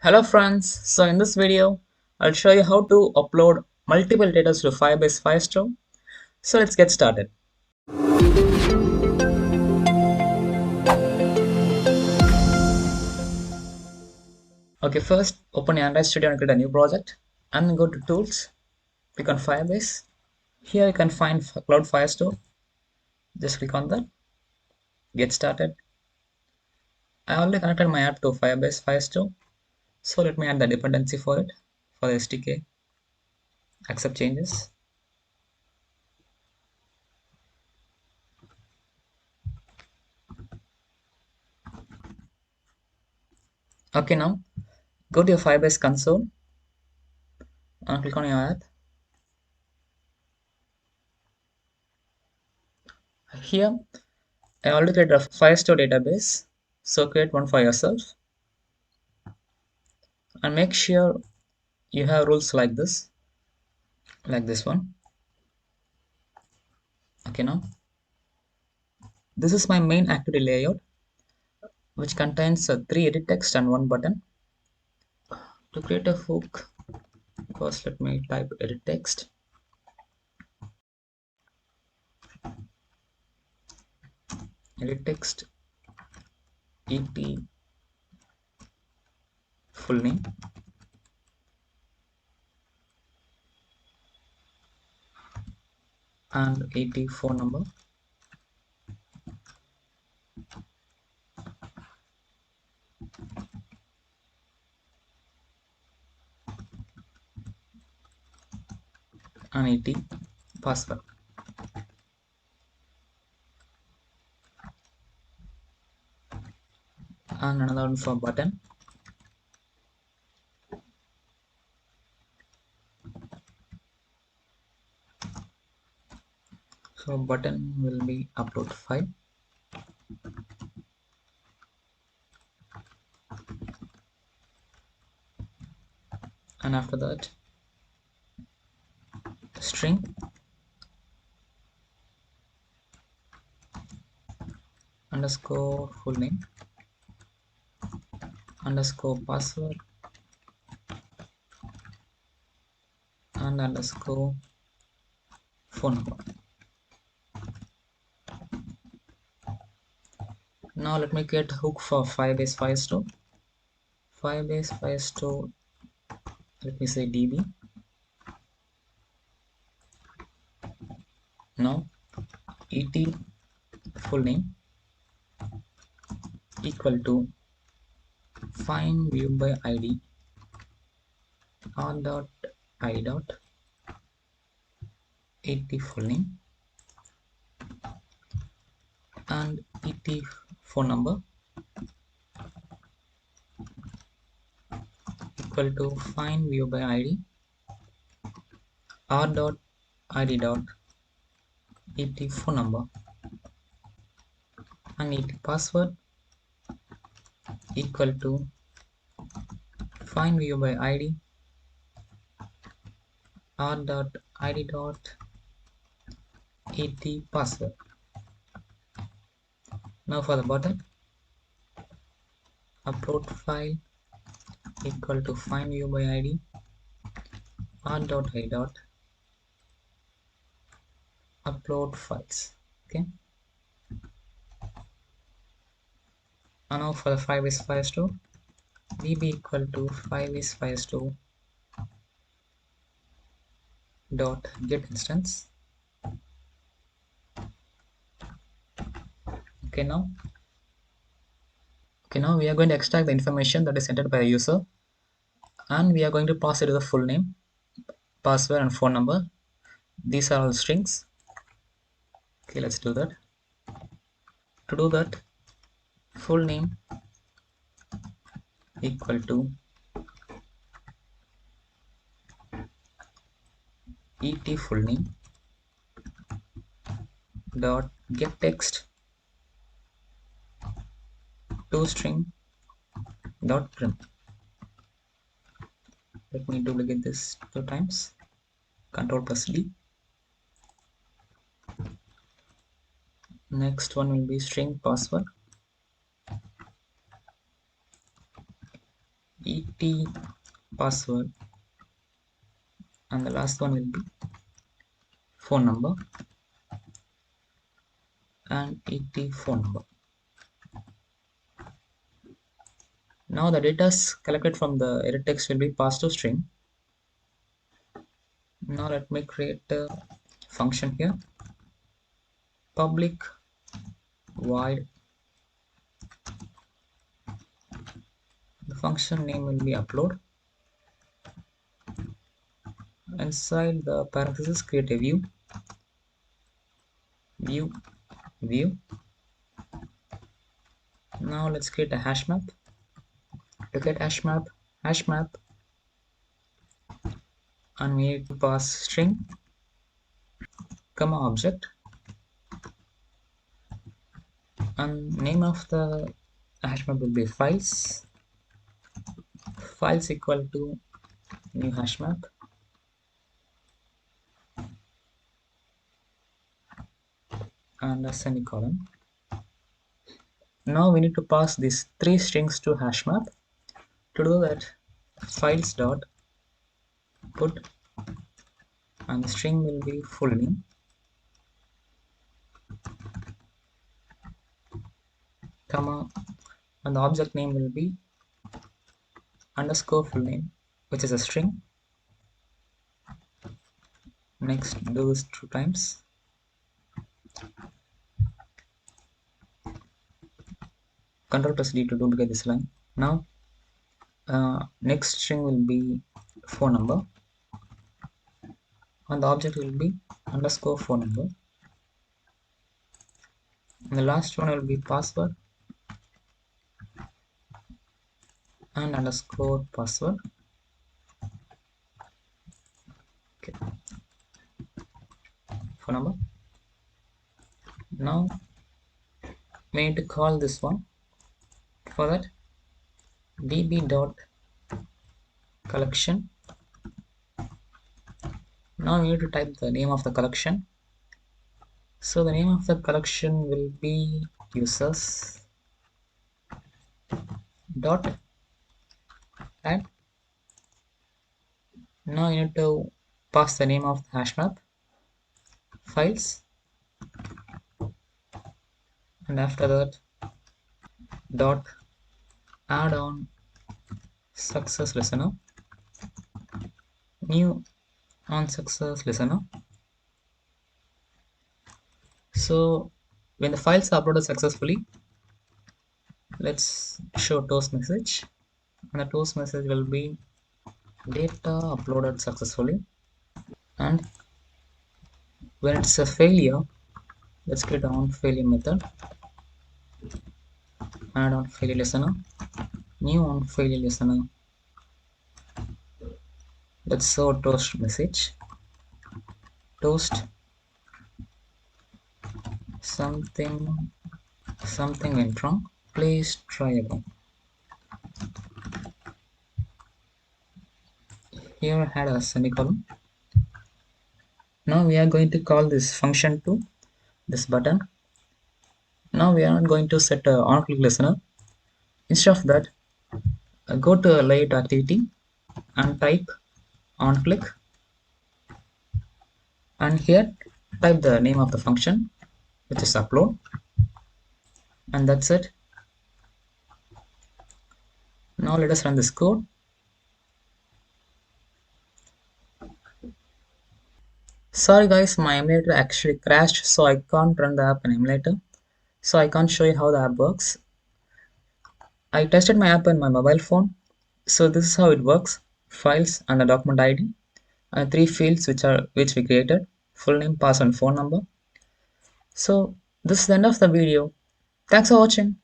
Hello friends, so in this video I'll show you how to upload multiple data to Firebase FireStore. So let's get started. Okay, first open your Android Studio and create a new project and then go to Tools, click on Firebase. Here you can find Cloud FireStore. Just click on that, get started. I already connected my app to Firebase FireStore. So let me add the dependency for it, for the SDK, accept changes. Okay, now go to your Firebase console and click on your app. Here I already created a Firestore database, so create one for yourself and make sure you have rules like this one. Okay, now this is my main activity layout, which contains three edit text and one button. To create a hook, first let me type edit text. Edit text et full name and et phone number. And et password. And another one for button. So button will be upload file. And after that, string underscore full name underscore password and underscore phone number. Now let me create a hook for Firebase FireStore. Firebase FireStore, let me say DB. Now et full name equal to find view by ID r dot I dot et full name and et phone number equal to find view by ID r dot ID dot et phone number and et password equal to find view by ID r dot ID dot et password. Now for the button, upload file equal to find view by ID r dot I dot upload files. Okay. And now for the Firebase FireStore, db equal to Firebase FireStore dot get instance. Okay, now we are going to extract the information that is entered by the user, and we are going to pass it to the full name, password, and phone number. These are all strings. Okay, let's do that. To do that, full name equal to et full name dot get text to string dot prim. Let me duplicate this 2 times. Control plus D. Next one will be string password et password, and the last one will be phone number and et phone number. Now the data collected from the edit text will be passed to string. Now let me create a function here. Public void. The function name will be upload. Inside the parentheses, create a view. View. Now let's create a hash map. To get hash map, and we need to pass string, comma object, and name of the hash map will be files. Files equal to new hash map, and a semicolon. Now we need to pass these three strings to hash map. To do that, files dot put, and the string will be full name, comma, and the object name will be underscore full name, which is a string. Next, do this 2 times. Control plus D to duplicate this line. Now next string will be phone number, and the object will be underscore phone number, and the last one will be password and underscore password. Okay, phone number. Now we need to call this one. For that, db dot collection. Now we need to type the name of the collection. So the name of the collection will be users dot add. Now you need to pass the name of the hash map, files, and after that dot add on success listener, new on success listener. So when the files are uploaded successfully, let's show toast message, and the toast message will be data uploaded successfully. And when it's a failure, let's create on failure method, add on failure listener, new on failure listener. Let's show toast message, toast something went wrong, please try again. Here I had a semicolon. Now we are going to call this function to this button. Now we are not going to set a on click listener. Instead of that, go to layout activity and type on click, and here type the name of the function, which is upload, and that's it. Now let us run this code. Sorry guys, my emulator actually crashed, so I can't run the app in emulator, so I can't show you how the app works. I tested my app on my mobile phone. So this is how it works: files and a document ID, and 3 fields which we created: full name, password, and phone number. So this is the end of the video. Thanks for watching.